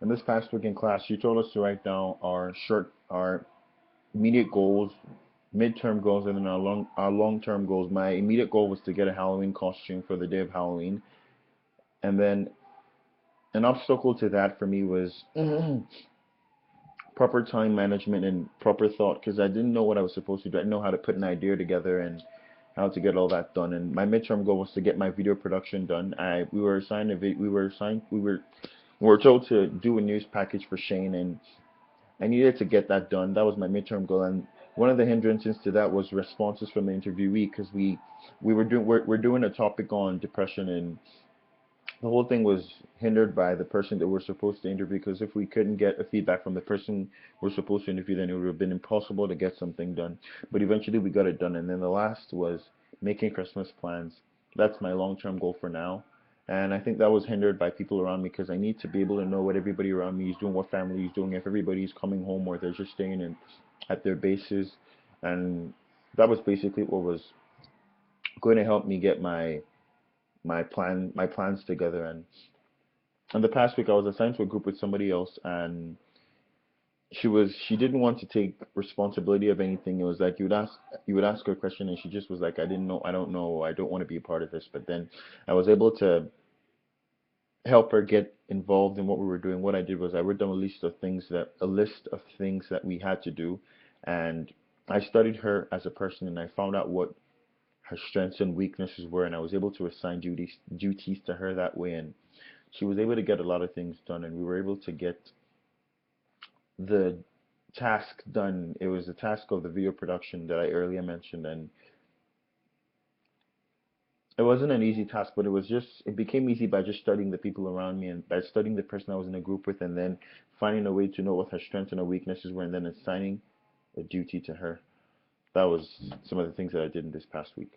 in this past week in class, she told us to write down our immediate goals, midterm goals, and then our long-term goals. My immediate goal was to get a Halloween costume for the day of Halloween, and then an obstacle to that for me was proper time management and proper thought because I didn't know what I was supposed to do. I didn't know how to put an idea together and how to get all that done. And my midterm goal was to get my video production done. I we were assigned a vi- we were told to do a news package for Shane, and I needed to get that done. That was my midterm goal, and one of the hindrances to that was responses from the interviewee because we're doing a topic on depression, and the whole thing was hindered by the person that we're supposed to interview because if we couldn't get a feedback from the person we're supposed to interview, then it would have been impossible to get something done. But eventually we got it done. And then the last was making Christmas plans. That's my long-term goal for now. And I think that was hindered by people around me because I need to be able to know what everybody around me is doing, what family is doing, if everybody's coming home or they're just staying in at their bases. And that was basically what was going to help me get my plans together. And the past week I was assigned to a group with somebody else, and she didn't want to take responsibility of anything. It was like you would ask her a question and she just was like, I didn't know, I don't know, I don't want to be a part of this. But then I was able to help her get involved in what we were doing. What I did was I wrote down a list of things that we had to do, and I studied her as a person and I found out what her strengths and weaknesses were, and I was able to assign duties to her that way, and she was able to get a lot of things done, and we were able to get the task done. It was the task of the video production that I earlier mentioned, and it wasn't an easy task, but it became easy by just studying the people around me and by studying the person I was in a group with, and then finding a way to know what her strengths and her weaknesses were, and then assigning a duty to her. That was some of the things that I did in this past week.